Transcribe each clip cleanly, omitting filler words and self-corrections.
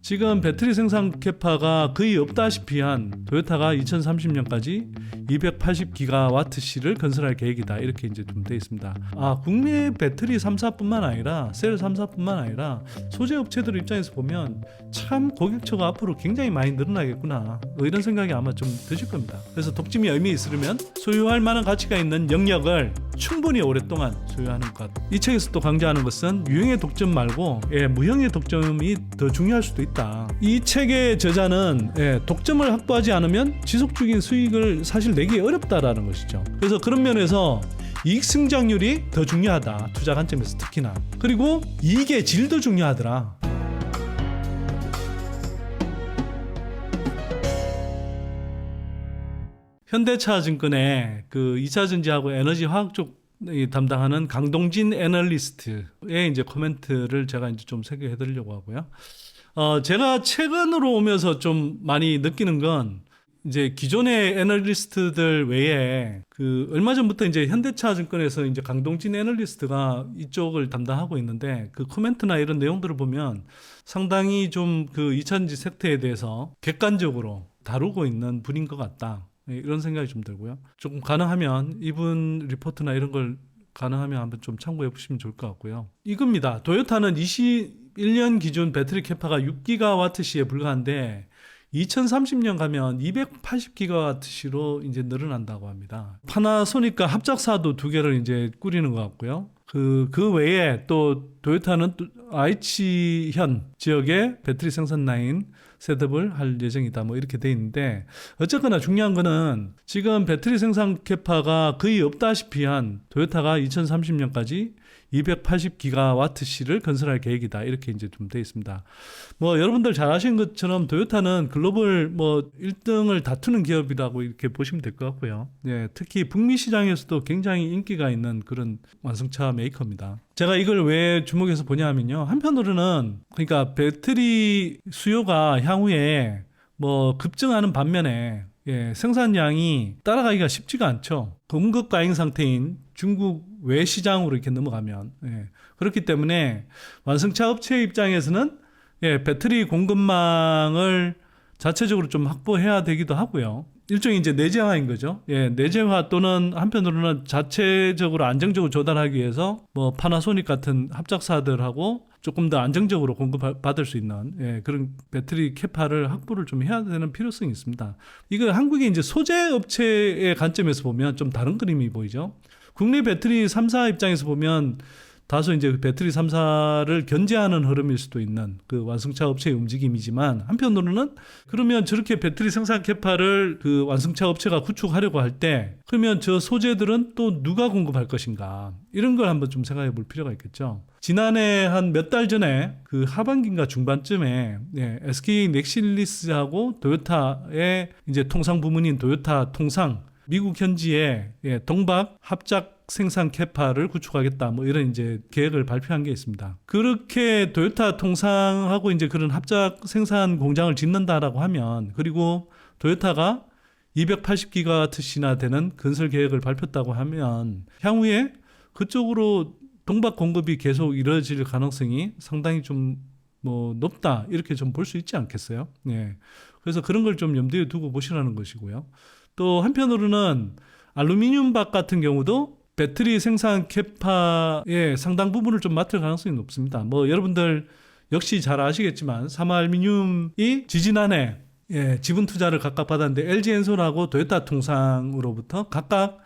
지금 배터리 생산 캐파가 거의 없다시피 한 토요타가 2030년까지 280기가와트시를 건설할 계획이다. 이렇게 이제 좀 되어 있습니다. 국내 배터리 3사뿐만 아니라 셀 3사뿐만 아니라 소재 업체들 입장에서 보면 참 고객처가 앞으로 굉장히 많이 늘어나겠구나. 이런 생각이 아마 좀 드실 겁니다. 그래서 독점이 의미 있으려면 소유할 만한 가치가 있는 영역을 충분히 오랫동안 소유하는 것. 이 책에서 또 강조하는 것은 유형의 독점 말고 무형의 독점이 더 중요할 수도 있다. 이 책의 저자는 독점을 확보하지 않으면 지속적인 수익을 사실 내기 어렵다라는 것이죠. 그래서 그런 면에서 이익 성장률이 더 중요하다. 투자 관점에서 특히나. 그리고 이익의 질도 중요하더라. 현대차증권의 그 2차전지하고 에너지 화학 쪽 담당하는 강동진 애널리스트의 이제 코멘트를 제가 이제 좀 소개해 드리려고 하고요. 제가 최근으로 오면서 좀 많이 느끼는 건 이제 기존의 애널리스트들 외에 그 얼마 전부터 이제 현대차증권에서 이제 강동진 애널리스트가 이쪽을 담당하고 있는데 그 코멘트나 이런 내용들을 보면 상당히 좀 그 2차전지 섹터에 대해서 객관적으로 다루고 있는 분인 것 같다. 이런 생각이 좀 들고요. 조금 가능하면 이분 리포트나 이런 걸 가능하면 한번 좀 참고해 보시면 좋을 것 같고요. 이겁니다. 도요타는 21년 기준 배터리 캐파가 6기가와트시에 불과한데 2030년 가면 280기가와트시로 이제 늘어난다고 합니다. 파나소닉과 합작사도 두 개를 이제 꾸리는 것 같고요. 그 외에 또 도요타는 아이치현 지역의 배터리 생산 라인 셋업을 할 예정이다. 뭐 이렇게 돼 있는데 어쨌거나 중요한 거는 지금 배터리 생산 캐파가 거의 없다시피 한 도요타가 2030년까지 280기가와트시를 건설할 계획이다. 이렇게 이제 좀 돼 있습니다. 뭐 여러분들 잘 아시는 것처럼 도요타는 글로벌 뭐 1등을 다투는 기업이라고 이렇게 보시면 될 것 같고요. 특히 북미 시장에서도 굉장히 인기가 있는 그런 완성차 메이커입니다. 제가 이걸 왜 주목해서 보냐 하면요. 한편으로는 그러니까 배터리 수요가 향후에 뭐 급증하는 반면에 생산량이 따라가기가 쉽지가 않죠. 공급 과잉 상태인 중국 외 시장으로 이렇게 넘어가면 그렇기 때문에 완성차 업체 입장에서는 배터리 공급망을 자체적으로 좀 확보해야 되기도 하고요. 일종의 이제 내재화인 거죠. 내재화 또는 한편으로는 자체적으로 안정적으로 조달하기 위해서 뭐 파나소닉 같은 합작사들하고 조금 더 안정적으로 공급받을 수 있는 그런 배터리 캐파를 확보를 좀 해야 되는 필요성이 있습니다. 이거 한국의 이제 소재 업체의 관점에서 보면 좀 다른 그림이 보이죠. 국내 배터리 3사 입장에서 보면 다소 이제 배터리 3사를 견제하는 흐름일 수도 있는 그 완성차 업체의 움직임이지만 한편으로는 그러면 저렇게 배터리 생산 캐파를 그 완성차 업체가 구축하려고 할 때 그러면 저 소재들은 또 누가 공급할 것인가 이런 걸 한번 좀 생각해 볼 필요가 있겠죠. 지난해 한 몇 달 전에 그 하반기인가 중반쯤에 SK 넥실리스하고 도요타의 이제 통상 부문인 도요타 통상 미국 현지에 동박 합작 생산 캐파를 구축하겠다 뭐 이런 이제 계획을 발표한 게 있습니다. 그렇게 도요타 통상하고 이제 그런 합작 생산 공장을 짓는다라고 하면 그리고 도요타가 280기가와트시나 되는 건설 계획을 발표했다고 하면 향후에 그쪽으로 동박 공급이 계속 이루어질 가능성이 상당히 좀 뭐 높다 이렇게 좀 볼 수 있지 않겠어요? 그래서 그런 걸 좀 염두에 두고 보시라는 것이고요. 또 한편으로는 알루미늄 박 같은 경우도 배터리 생산 캐파의 상당 부분을 좀 맡을 가능성이 높습니다. 뭐 여러분들 역시 잘 아시겠지만 삼알미늄이 지지난해 지분 투자를 각각 받았는데 LG엔솔하고 도요타 통상으로부터 각각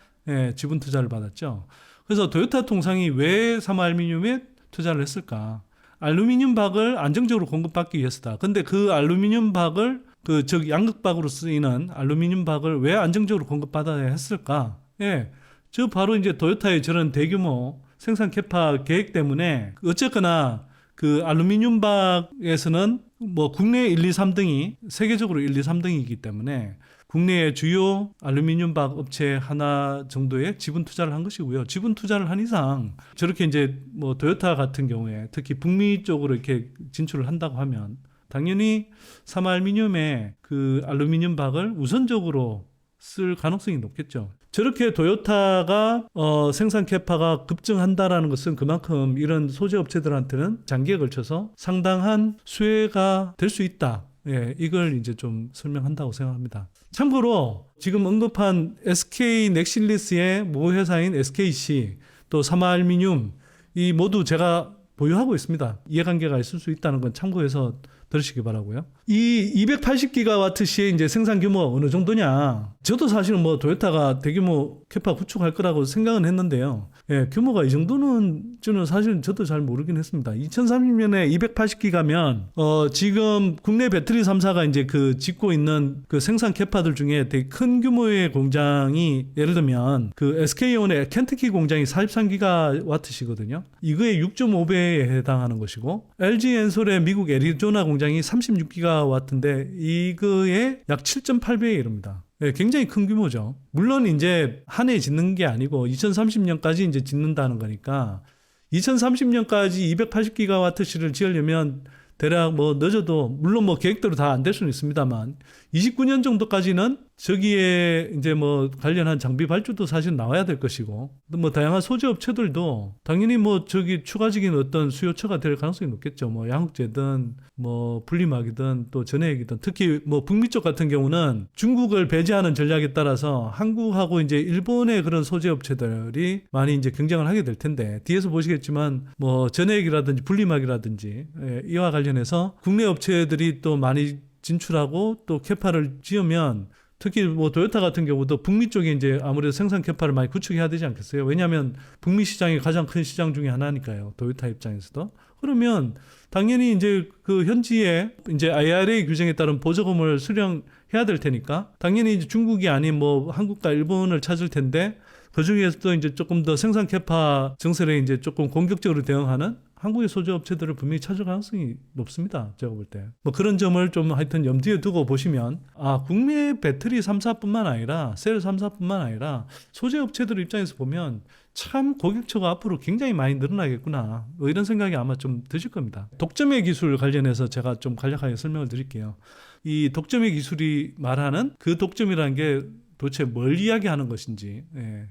지분 투자를 받았죠. 그래서 도요타 통상이 왜 삼알미늄에 투자를 했을까? 알루미늄 박을 안정적으로 공급받기 위해서다. 근데 그 알루미늄 박을 즉 양극박으로 쓰이는 알루미늄 박을 왜 안정적으로 공급받아야 했을까? 저 바로 이제 도요타의 저런 대규모 생산 캐파 계획 때문에 어쨌거나 그 알루미늄 박에서는 뭐 국내 1, 2, 3등이 세계적으로 1, 2, 3등이기 때문에 국내의 주요 알루미늄 박 업체 하나 정도의 지분 투자를 한 것이고요. 지분 투자를 한 이상 저렇게 이제 뭐 도요타 같은 경우에 특히 북미 쪽으로 이렇게 진출을 한다고 하면 당연히 삼알미늄의 그 알루미늄 박을 우선적으로 쓸 가능성이 높겠죠. 저렇게 도요타가 생산 캐파가 급증한다라는 것은 그만큼 이런 소재 업체들한테는 장기에 걸쳐서 상당한 수혜가 될 수 있다. 예, 이걸 이제 좀 설명한다고 생각합니다. 참고로 지금 언급한 SK 넥실리스의 모회사인 SKC 또 사마알미늄 이 모두 제가 보유하고 있습니다. 이해관계가 있을 수 있다는 건 참고해서 들으시기 바라고요. 이 280기가와트시의 이제 생산 규모가 어느 정도냐? 저도 사실은 뭐 도요타가 대규모 캐파 구축할 거라고 생각은 했는데요. 예, 규모가 이 정도는 저는 사실 저도 잘 모르긴 했습니다. 2030년에 280기가면 지금 국내 배터리 3사가 이제 그 짓고 있는 그 생산 캐파들 중에 되게 큰 규모의 공장이 예를 들면 그 SK온의 켄터키 공장이 43기가와트시거든요. 이거의 6.5배에 해당하는 것이고 LG 엔솔의 미국 애리조나 공장이 36기가와트인데 이거의 약 7.8배에 이릅니다. 네, 굉장히 큰 규모죠. 물론 이제 한 해 짓는 게 아니고 2030년까지 이제 짓는다는 거니까 2030년까지 280기가와트시를 지으려면 대략 뭐 늦어도 물론 뭐 계획대로 다 안 될 수는 있습니다만 29년 정도까지는 저기에 이제 뭐 관련한 장비 발주도 사실 나와야 될 것이고 뭐 다양한 소재 업체들도 당연히 뭐 저기 추가적인 어떤 수요처가 될 가능성이 높겠죠. 뭐 양극재든 뭐 분리막이든 또 전해액이든 특히 뭐 북미 쪽 같은 경우는 중국을 배제하는 전략에 따라서 한국하고 이제 일본의 그런 소재 업체들이 많이 이제 경쟁을 하게 될 텐데 뒤에서 보시겠지만 뭐 전해액이라든지 분리막이라든지 이와 관련해서 국내 업체들이 또 많이 진출하고 또 캐파를 지으면 특히 뭐 도요타 같은 경우도 북미 쪽에 이제 아무래도 생산 캐파를 많이 구축해야 되지 않겠어요? 왜냐하면 북미 시장이 가장 큰 시장 중에 하나니까요. 도요타 입장에서도. 그러면 당연히 이제 그 현지에 이제 IRA 규정에 따른 보조금을 수령해야 될 테니까 당연히 이제 중국이 아닌 뭐 한국과 일본을 찾을 텐데 그 중에서도 이제 조금 더 생산 캐파 증설에 이제 조금 공격적으로 대응하는 한국의 소재 업체들을 분명히 찾을 가능성이 높습니다. 제가 볼 때. 뭐 그런 점을 좀 하여튼 염두에 두고 보시면 국내 배터리 3사뿐만 아니라 셀 3사뿐만 아니라 소재 업체들 입장에서 보면 참 고객처가 앞으로 굉장히 많이 늘어나겠구나. 뭐 이런 생각이 아마 좀 드실 겁니다. 독점의 기술 관련해서 제가 좀 간략하게 설명을 드릴게요. 이 독점의 기술이 말하는 그 독점이라는 게 도대체 뭘 이야기하는 것인지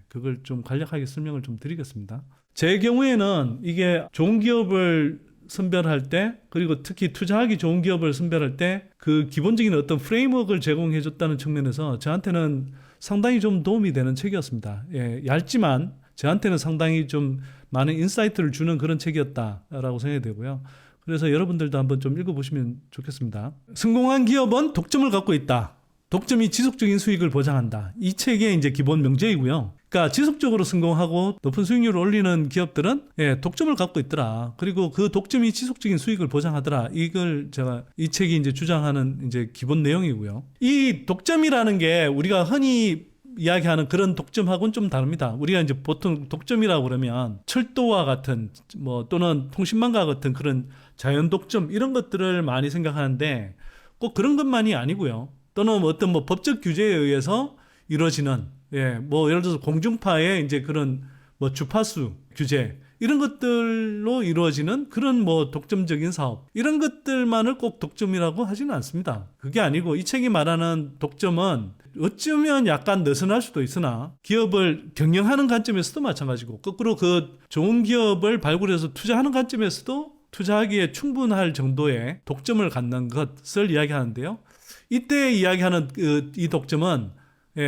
그걸 좀 간략하게 설명을 좀 드리겠습니다. 제 경우에는 이게 좋은 기업을 선별할 때 그리고 특히 투자하기 좋은 기업을 선별할 때 그 기본적인 어떤 프레임워크를 제공해 줬다는 측면에서 저한테는 상당히 좀 도움이 되는 책이었습니다. 얇지만 저한테는 상당히 좀 많은 인사이트를 주는 그런 책이었다라고 생각이 되고요. 그래서 여러분들도 한번 좀 읽어보시면 좋겠습니다. 성공한 기업은 독점을 갖고 있다. 독점이 지속적인 수익을 보장한다. 이 책의 이제 기본 명제이고요. 그러니까 지속적으로 성공하고 높은 수익률을 올리는 기업들은 독점을 갖고 있더라. 그리고 그 독점이 지속적인 수익을 보장하더라. 이걸 제가 이 책이 이제 주장하는 이제 기본 내용이고요. 이 독점이라는 게 우리가 흔히 이야기하는 그런 독점하고는 좀 다릅니다. 우리가 이제 보통 독점이라고 그러면 철도와 같은 뭐 또는 통신망과 같은 그런 자연 독점 이런 것들을 많이 생각하는데 꼭 그런 것만이 아니고요. 또는 어떤 뭐 법적 규제에 의해서 이루어지는 뭐 예를 들어서 공중파의 이제 그런 뭐 주파수 규제 이런 것들로 이루어지는 그런 뭐 독점적인 사업 이런 것들만을 꼭 독점이라고 하지는 않습니다. 그게 아니고 이 책이 말하는 독점은 어쩌면 약간 느슨할 수도 있으나 기업을 경영하는 관점에서도 마찬가지고 거꾸로 그 좋은 기업을 발굴해서 투자하는 관점에서도 투자하기에 충분할 정도의 독점을 갖는 것을 이야기하는데요. 이때 이야기하는 이 독점은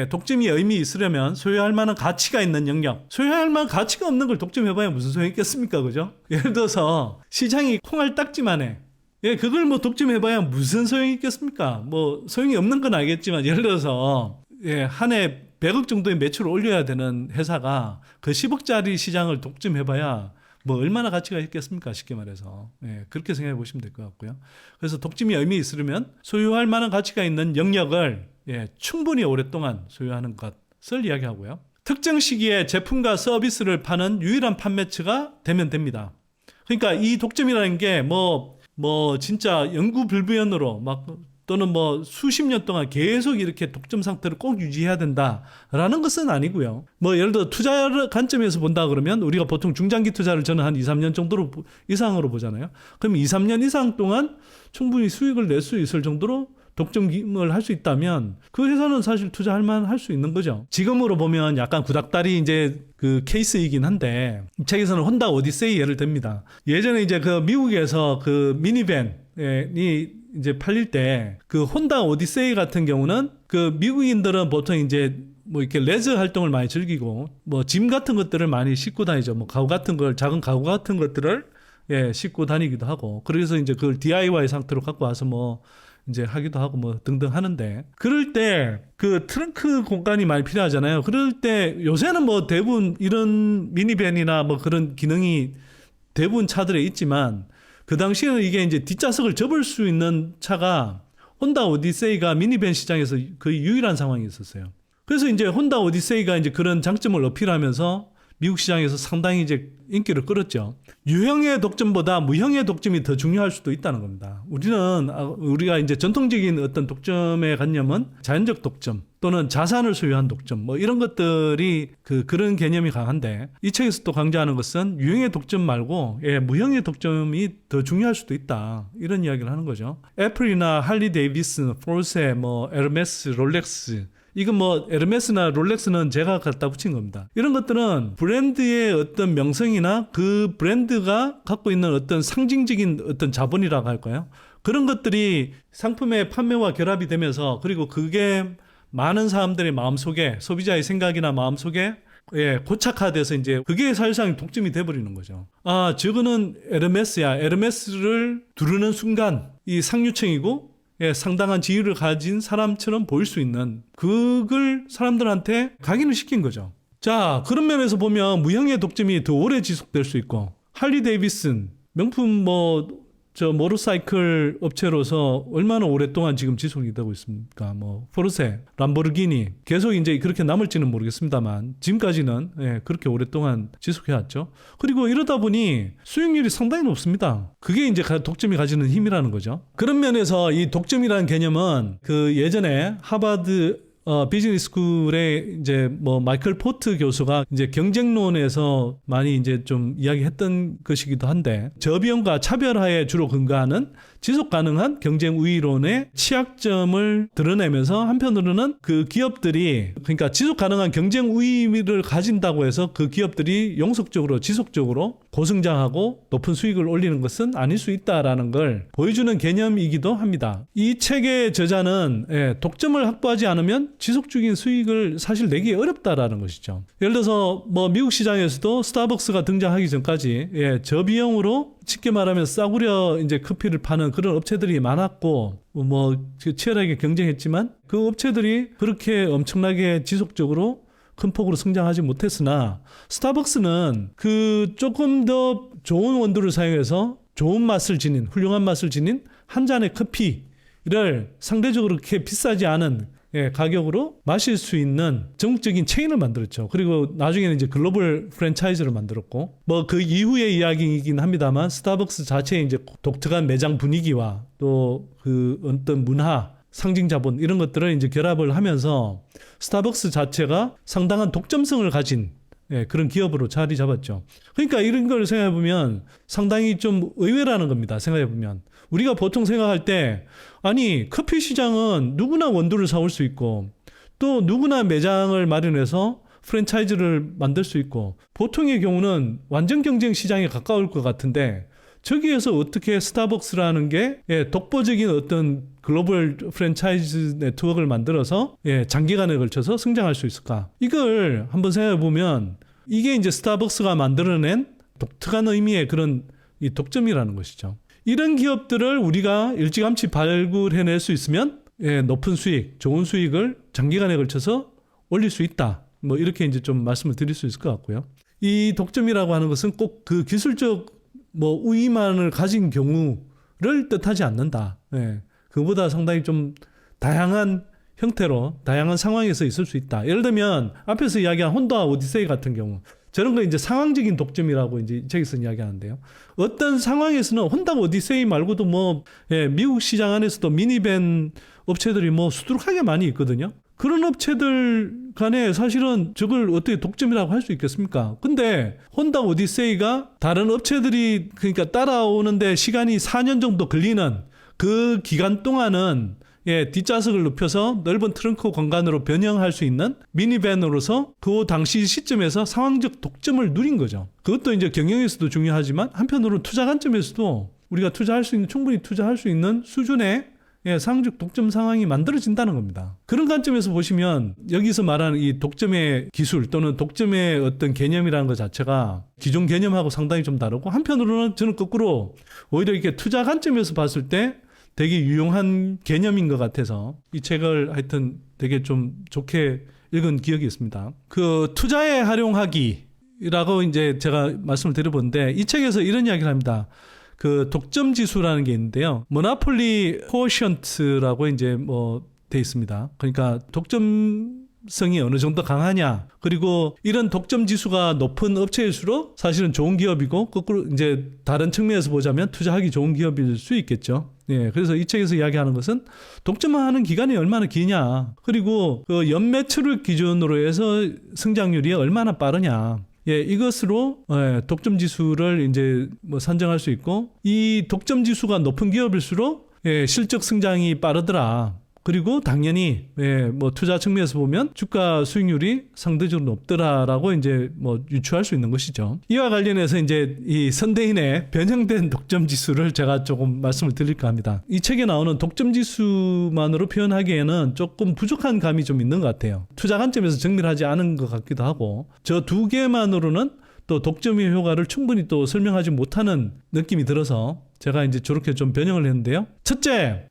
독점이 의미 있으려면 소유할 만한 가치가 있는 영역, 소유할 만한 가치가 없는 걸 독점해봐야 무슨 소용이 있겠습니까? 그죠? 예를 들어서 시장이 콩알 딱지만 해. 그걸 뭐 독점해봐야 무슨 소용이 있겠습니까? 뭐 소용이 없는 건 알겠지만 예를 들어서 한 해 100억 정도의 매출을 올려야 되는 회사가 그 10억짜리 시장을 독점해봐야 뭐 얼마나 가치가 있겠습니까? 쉽게 말해서. 그렇게 생각해 보시면 될 것 같고요. 그래서 독점이 의미 있으려면 소유할 만한 가치가 있는 영역을 충분히 오랫동안 소유하는 것을 이야기하고요. 특정 시기에 제품과 서비스를 파는 유일한 판매처가 되면 됩니다. 그러니까 이 독점이라는 게 뭐 진짜 영구불변으로 막 또는 뭐 수십 년 동안 계속 이렇게 독점 상태를 꼭 유지해야 된다라는 것은 아니고요. 뭐 예를 들어 투자 관점에서 본다 그러면 우리가 보통 중장기 투자를 저는 한 2, 3년 이상으로 보잖아요. 그럼 2, 3년 이상 동안 충분히 수익을 낼 수 있을 정도로 독점을 할 수 있다면 그 회사는 사실 투자할 만할 수 있는 거죠. 지금으로 보면 약간 구닥다리 이제 그 케이스이긴 한데 이 책에서는 혼다 오디세이 예를 듭니다. 예전에 이제 그 미국에서 그 미니밴이 이제 팔릴 때 그 혼다 오디세이 같은 경우는 그 미국인들은 보통 이제 뭐 이렇게 레저 활동을 많이 즐기고 뭐 짐 같은 것들을 많이 싣고 다니죠. 뭐 가구 같은 걸 작은 가구 같은 것들을 싣고 다니기도 하고 그래서 이제 그걸 DIY 상태로 갖고 와서 뭐 이제 하기도 하고 뭐 등등 하는데 그럴 때 그 트렁크 공간이 많이 필요하잖아요. 그럴 때 요새는 뭐 대부분 이런 미니밴이나 뭐 그런 기능이 대부분 차들에 있지만 그 당시에는 이게 이제 뒷좌석을 접을 수 있는 차가 혼다 오디세이가 미니밴 시장에서 거의 유일한 상황이 있었어요. 그래서 이제 혼다 오디세이가 이제 그런 장점을 어필하면서 미국 시장에서 상당히 이제 인기를 끌었죠. 유형의 독점보다 무형의 독점이 더 중요할 수도 있다는 겁니다. 우리가 이제 전통적인 어떤 독점의 관념은 자연적 독점 또는 자산을 소유한 독점 뭐 이런 것들이 그런 개념이 강한데 이 책에서 또 강조하는 것은 유형의 독점 말고 무형의 독점이 더 중요할 수도 있다. 이런 이야기를 하는 거죠. 애플이나 할리 데이비슨, 포르쉐, 뭐 에르메스, 롤렉스 이건 뭐 에르메스나 롤렉스는 제가 갖다 붙인 겁니다. 이런 것들은 브랜드의 어떤 명성이나 그 브랜드가 갖고 있는 어떤 상징적인 어떤 자본이라고 할까요? 그런 것들이 상품의 판매와 결합이 되면서 그리고 그게 많은 사람들의 마음속에 소비자의 생각이나 마음속에 고착화돼서 이제 그게 사실상 독점이 돼버리는 거죠. 아, 저거는 에르메스야. 에르메스를 두르는 순간 이 상류층이고 상당한 지위를 가진 사람처럼 보일 수 있는 그걸 사람들한테 각인을 시킨 거죠. 자, 그런 면에서 보면 무형의 독점이 더 오래 지속될 수 있고 할리 데이비슨 명품 모터사이클 업체로서 얼마나 오랫동안 지금 지속이 되고 있습니까? 뭐 포르쉐, 람보르기니 계속 이제 그렇게 남을지는 모르겠습니다만 지금까지는 그렇게 오랫동안 지속해왔죠. 그리고 이러다 보니 수익률이 상당히 높습니다. 그게 이제 독점이 가지는 힘이라는 거죠. 그런 면에서 이 독점이라는 개념은 그 예전에 하버드 비즈니스 스쿨에 이제 뭐 마이클 포트 교수가 이제 경쟁론에서 많이 이제 좀 이야기했던 것이기도 한데 저비용과 차별화에 주로 근거하는 지속 가능한 경쟁 우위론의 취약점을 드러내면서 한편으로는 그 기업들이 그러니까 지속 가능한 경쟁 우위를 가진다고 해서 그 기업들이 영속적으로 지속적으로 고성장하고 높은 수익을 올리는 것은 아닐 수 있다라는 걸 보여주는 개념이기도 합니다. 이 책의 저자는 독점을 확보하지 않으면 지속적인 수익을 사실 내기 어렵다라는 것이죠. 예를 들어서 뭐 미국 시장에서도 스타벅스가 등장하기 전까지 저비용으로 쉽게 말하면 싸구려 이제 커피를 파는 그런 업체들이 많았고 뭐 치열하게 경쟁했지만 그 업체들이 그렇게 엄청나게 지속적으로 큰 폭으로 성장하지 못했으나 스타벅스는 그 조금 더 좋은 원두를 사용해서 좋은 맛을 지닌 훌륭한 맛을 지닌 한 잔의 커피를 상대적으로 그렇게 비싸지 않은 가격으로 마실 수 있는 전국적인 체인을 만들었죠. 그리고 나중에는 이제 글로벌 프랜차이즈를 만들었고, 뭐 그 이후의 이야기이긴 합니다만, 스타벅스 자체의 이제 독특한 매장 분위기와 또 그 어떤 문화, 상징 자본 이런 것들을 이제 결합을 하면서 스타벅스 자체가 상당한 독점성을 가진 그런 기업으로 자리 잡았죠. 그러니까 이런 걸 생각해 보면 상당히 좀 의외라는 겁니다. 생각해 보면 우리가 보통 생각할 때 아니 커피 시장은 누구나 원두를 사올 수 있고 또 누구나 매장을 마련해서 프랜차이즈를 만들 수 있고 보통의 경우는 완전 경쟁 시장에 가까울 것 같은데 저기에서 어떻게 스타벅스라는 게 독보적인 어떤 글로벌 프랜차이즈 네트워크를 만들어서 장기간에 걸쳐서 성장할 수 있을까? 이걸 한번 생각해 보면 이게 이제 스타벅스가 만들어낸 독특한 의미의 그런 이 독점이라는 것이죠. 이런 기업들을 우리가 일찌감치 발굴해낼 수 있으면 높은 수익, 좋은 수익을 장기간에 걸쳐서 올릴 수 있다. 뭐 이렇게 이제 좀 말씀을 드릴 수 있을 것 같고요. 이 독점이라고 하는 것은 꼭 그 기술적 뭐 우위만을 가진 경우를 뜻하지 않는다. 그보다 상당히 좀 다양한 형태로 다양한 상황에서 있을 수 있다. 예를 들면 앞에서 이야기한 혼다 오디세이 같은 경우 저런 거 이제 상황적인 독점이라고 이제 책에서 이야기하는데요. 어떤 상황에서는 혼다 오디세이 말고도 뭐 미국 시장 안에서도 미니밴 업체들이 뭐 수두룩하게 많이 있거든요. 그런 업체들 간에 사실은 저걸 어떻게 독점이라고 할 수 있겠습니까? 근데 혼다 오디세이가 다른 업체들이 그러니까 따라오는데 시간이 4년 정도 걸리는 그 기간 동안은 예, 뒷좌석을 눕혀서 넓은 트렁크 공간으로 변형할 수 있는 미니밴으로서 그 당시 시점에서 상황적 독점을 누린 거죠. 그것도 이제 경영에서도 중요하지만 한편으로는 투자 관점에서도 우리가 투자할 수 있는, 충분히 투자할 수 있는 수준의 예, 상황적 독점 상황이 만들어진다는 겁니다. 그런 관점에서 보시면 여기서 말하는 이 독점의 기술 또는 독점의 어떤 개념이라는 것 자체가 기존 개념하고 상당히 좀 다르고, 한편으로는 저는 거꾸로 오히려 이렇게 투자 관점에서 봤을 때 되게 유용한 개념인 것 같아서 이 책을 하여튼 되게 좀 좋게 읽은 기억이 있습니다. 그 투자에 활용하기라고 이제 제가 말씀을 드려본데, 이 책에서 이런 이야기를 합니다. 그 독점 지수라는 게 있는데요. 모노폴리 코어션트라고 이제 뭐 돼 있습니다. 그러니까 독점성이 어느 정도 강하냐, 그리고 이런 독점 지수가 높은 업체일수록 사실은 좋은 기업이고, 거꾸로 이제 다른 측면에서 보자면 투자하기 좋은 기업일 수 있겠죠. 예, 그래서 이 책에서 이야기하는 것은 독점하는 기간이 얼마나 기냐, 그리고 그 연매출을 기준으로 해서 성장률이 얼마나 빠르냐. 예, 이것으로 독점 지수를 이제 뭐 산정할 수 있고, 이 독점 지수가 높은 기업일수록 실적 성장이 빠르더라. 그리고 당연히 뭐 투자 측면에서 보면 주가 수익률이 상대적으로 높더라라고 이제 뭐 유추할 수 있는 것이죠. 이와 관련해서 이제 이 선대인의 변형된 독점 지수를 제가 조금 말씀을 드릴까 합니다. 이 책에 나오는 독점 지수만으로 표현하기에는 조금 부족한 감이 좀 있는 것 같아요. 투자 관점에서 정리를 하지 않은 것 같기도 하고, 저 두 개만으로는 또 독점의 효과를 충분히 또 설명하지 못하는 느낌이 들어서 제가 이제 저렇게 좀 변형을 했는데요. 첫째,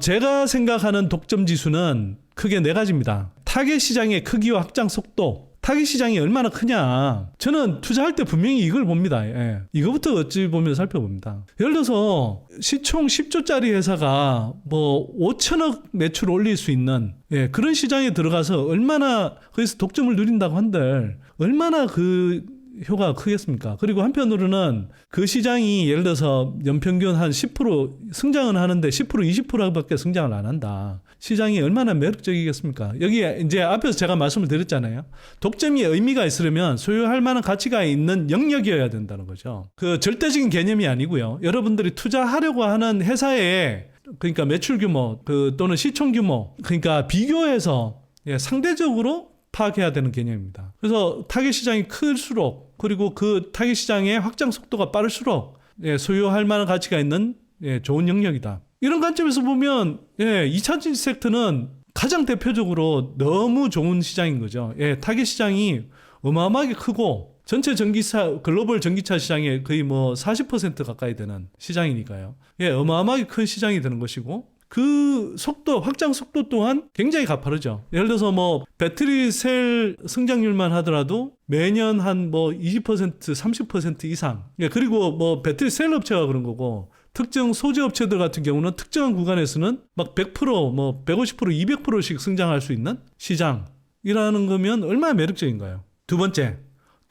제가 생각하는 독점 지수는 크게 네 가지입니다. 타겟 시장의 크기와 확장 속도. 타겟 시장이 얼마나 크냐. 저는 투자할 때 분명히 이걸 봅니다. 예. 이거부터 어찌 보면 살펴봅니다. 예를 들어서 시총 10조짜리 회사가 뭐 5천억 매출 올릴 수 있는 그런 시장에 들어가서 얼마나 거기서 독점을 누린다고 한들 얼마나 그 효과가 크겠습니까? 그리고 한편으로는 그 시장이 예를 들어서 연평균 한 10% 성장은 하는데 10% 20%밖에 성장을 안 한다. 시장이 얼마나 매력적이겠습니까? 여기에 이제 앞에서 제가 말씀을 드렸잖아요. 독점이 의미가 있으려면 소유할 만한 가치가 있는 영역이어야 된다는 거죠. 그 절대적인 개념이 아니고요. 여러분들이 투자하려고 하는 회사의 그러니까 매출 규모 또는 시총 규모, 그러니까 비교해서 상대적으로 파악해야 되는 개념입니다. 그래서 타겟 시장이 클수록, 그리고 그 타겟 시장의 확장 속도가 빠를수록 소유할 만한 가치가 있는 좋은 영역이다. 이런 관점에서 보면 2차 섹터는 가장 대표적으로 너무 좋은 시장인 거죠. 타겟 시장이 어마어마하게 크고 전체 전기차, 글로벌 전기차 시장의 거의 뭐 40% 가까이 되는 시장이니까요. 어마어마하게 큰 시장이 되는 것이고, 그 속도, 확장 속도 또한 굉장히 가파르죠. 예를 들어서 뭐 배터리 셀 성장률만 하더라도 매년 한 뭐 20%, 30% 이상. 그리고 뭐 배터리 셀 업체가 그런 거고, 특정 소재 업체들 같은 경우는 특정한 구간에서는 막 100%, 뭐 150%, 200%씩 성장할 수 있는 시장이라는 거면 얼마나 매력적인가요? 두 번째,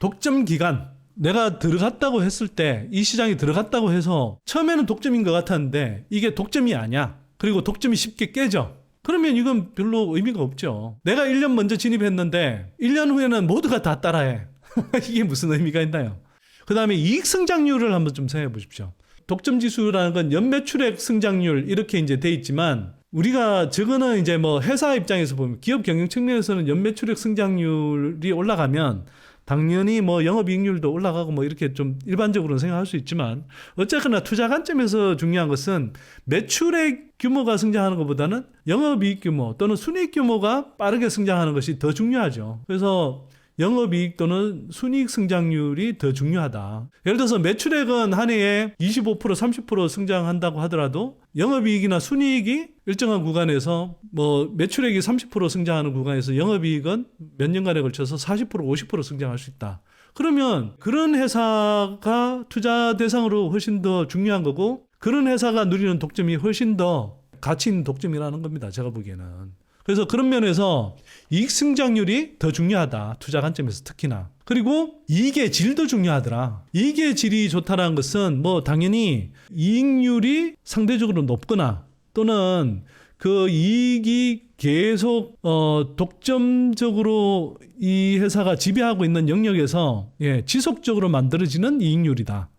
독점 기간. 내가 들어갔다고 했을 때, 이 시장에 들어갔다고 해서 처음에는 독점인 것 같았는데 이게 독점이 아니야. 그리고 독점이 쉽게 깨져. 그러면 이건 별로 의미가 없죠. 내가 1년 먼저 진입했는데 1년 후에는 모두가 다 따라해. 이게 무슨 의미가 있나요? 그 다음에 이익 성장률을 한번 좀 생각해 보십시오. 독점 지수라는 건 연매출액 성장률 이렇게 이제 돼 있지만, 우리가 저거는 이제 뭐 회사 입장에서 보면, 기업 경영 측면에서는 연매출액 성장률이 올라가면 당연히 뭐 영업이익률도 올라가고 뭐 이렇게 좀 일반적으로는 생각할 수 있지만, 어쨌거나 투자 관점에서 중요한 것은 매출액 규모가 성장하는 것보다는 영업이익 규모 또는 순이익 규모가 빠르게 성장하는 것이 더 중요하죠. 그래서 영업이익 또는 순이익 성장률이 더 중요하다. 예를 들어서 매출액은 한 해에 25%, 30% 성장한다고 하더라도 영업이익이나 순이익이 일정한 구간에서 뭐 매출액이 30% 성장하는 구간에서 영업이익은 몇 년간에 걸쳐서 40%, 50% 성장할 수 있다. 그러면 그런 회사가 투자 대상으로 훨씬 더 중요한 거고, 그런 회사가 누리는 독점이 훨씬 더 가치 있는 독점이라는 겁니다. 제가 보기에는. 그래서 그런 면에서 이익 성장률이 더 중요하다. 투자 관점에서 특히나. 그리고 이익의 질도 중요하더라. 이익의 질이 좋다는 것은 뭐 당연히 이익률이 상대적으로 높거나, 또는 그 이익이 계속 독점적으로 이 회사가 지배하고 있는 영역에서 지속적으로 만들어지는 이익률이다.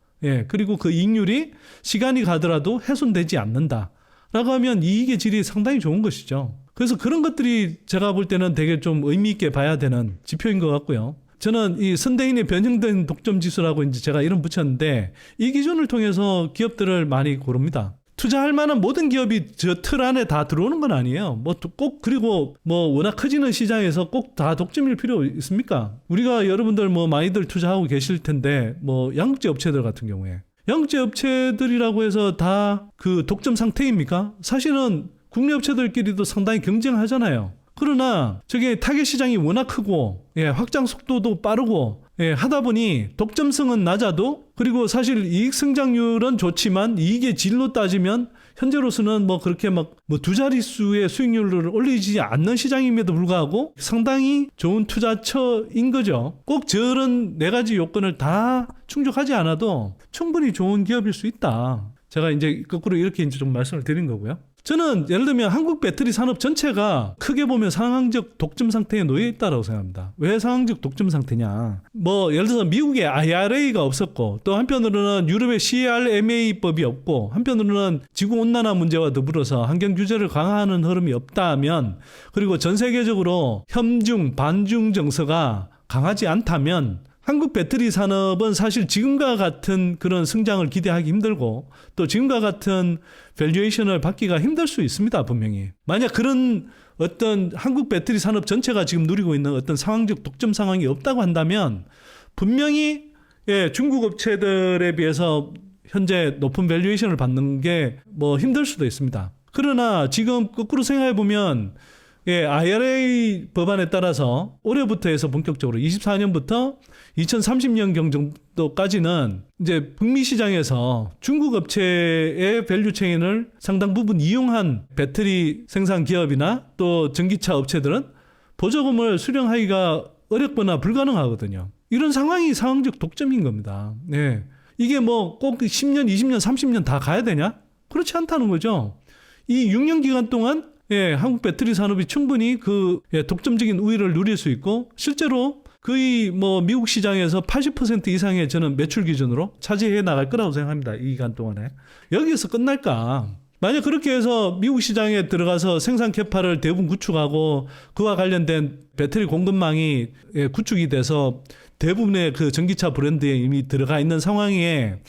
그리고 그 이익률이 시간이 가더라도 훼손되지 않는다 라고 하면 이익의 질이 상당히 좋은 것이죠. 그래서 그런 것들이 제가 볼 때는 되게 좀 의미 있게 봐야 되는 지표인 것 같고요. 저는 이 선대인의 변형된 독점 지수라고 이제 제가 이름 붙였는데 이 기준을 통해서 기업들을 많이 고릅니다. 투자할 만한 모든 기업이 저 틀 안에 다 들어오는 건 아니에요. 뭐 꼭 그리고 뭐 워낙 커지는 시장에서 꼭 다 독점일 필요 있습니까? 우리가 여러분들 뭐 많이들 투자하고 계실 텐데 뭐 양극재 업체들 같은 경우에 양극재 업체들이라고 해서 다 그 독점 상태입니까? 사실은 국내 업체들끼리도 상당히 경쟁하잖아요. 그러나 저게 타겟 시장이 워낙 크고 확장 속도도 빠르고 하다 보니 독점성은 낮아도 그리고 사실 이익 성장률은 좋지만 이익의 질로 따지면 현재로서는 뭐 그렇게 막 뭐 두 자릿수의 수익률을 올리지 않는 시장임에도 불구하고 상당히 좋은 투자처인 거죠. 꼭 저런 네 가지 요건을 다 충족하지 않아도 충분히 좋은 기업일 수 있다. 제가 이제 거꾸로 이렇게 이제 좀 말씀을 드린 거고요. 저는 예를 들면 한국 배터리 산업 전체가 크게 보면 상황적 독점 상태에 놓여 있다고 생각합니다. 왜 상황적 독점 상태냐? 뭐 예를 들어서 미국의 IRA가 없었고 또 한편으로는 유럽의 CRMA법이 없고 한편으로는 지구온난화 문제와 더불어서 환경 규제를 강화하는 흐름이 없다면 그리고 전 세계적으로 현중, 반중 정서가 강하지 않다면 한국 배터리 산업은 사실 지금과 같은 그런 성장을 기대하기 힘들고 또 지금과 같은 밸류에이션을 받기가 힘들 수 있습니다. 분명히. 만약 그런 어떤 한국 배터리 산업 전체가 지금 누리고 있는 어떤 상황적 독점 상황이 없다고 한다면 분명히 중국 업체들에 비해서 현재 높은 밸류에이션을 받는 게 뭐 힘들 수도 있습니다. 그러나 지금 거꾸로 생각해 보면 IRA 법안에 따라서 올해부터 해서 본격적으로 24년부터 2030년 정도까지는 이제 북미 시장에서 중국 업체의 밸류체인을 상당 부분 이용한 배터리 생산 기업이나 또 전기차 업체들은 보조금을 수령하기가 어렵거나 불가능하거든요. 이런 상황이 상황적 독점인 겁니다. 이게 뭐 꼭 10년, 20년, 30년 다 가야 되냐? 그렇지 않다는 거죠. 이 6년 기간 동안 한국 배터리 산업이 충분히 그 독점적인 우위를 누릴 수 있고 실제로 거의 뭐 미국 시장에서 80% 이상의 저는 매출 기준으로 차지해 나갈 거라고 생각합니다. 이 기간 동안에. 여기에서 끝날까? 만약 그렇게 해서 미국 시장에 들어가서 생산 캐파를 대부분 구축하고 그와 관련된 배터리 공급망이 구축이 돼서 대부분의 그 전기차 브랜드에 이미 들어가 있는 상황에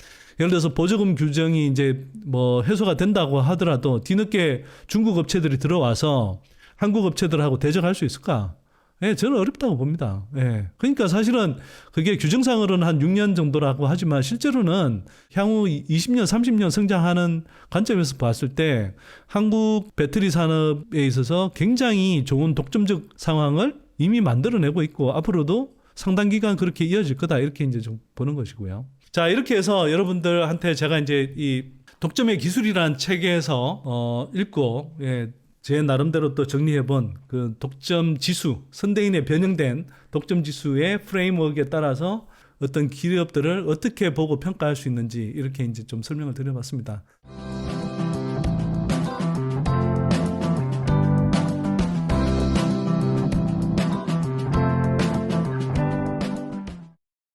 예를 들어서 보조금 규정이 이제 뭐 해소가 된다고 하더라도 뒤늦게 중국 업체들이 들어와서 한국 업체들하고 대적할 수 있을까? 저는 어렵다고 봅니다. 그러니까 사실은 그게 규정상으로는 한 6년 정도라고 하지만 실제로는 향후 20년, 30년 성장하는 관점에서 봤을 때 한국 배터리 산업에 있어서 굉장히 좋은 독점적 상황을 이미 만들어내고 있고 앞으로도 상당 기간 그렇게 이어질 거다 이렇게 이제 좀 보는 것이고요. 자, 이렇게 해서 여러분들한테 제가 이제 이 독점의 기술이라는 책에서 읽고 제 나름대로 또 정리해본 그 독점 지수, 선대인의 변형된 독점 지수의 프레임워크에 따라서 어떤 기업들을 어떻게 보고 평가할 수 있는지 이렇게 이제 좀 설명을 드려봤습니다.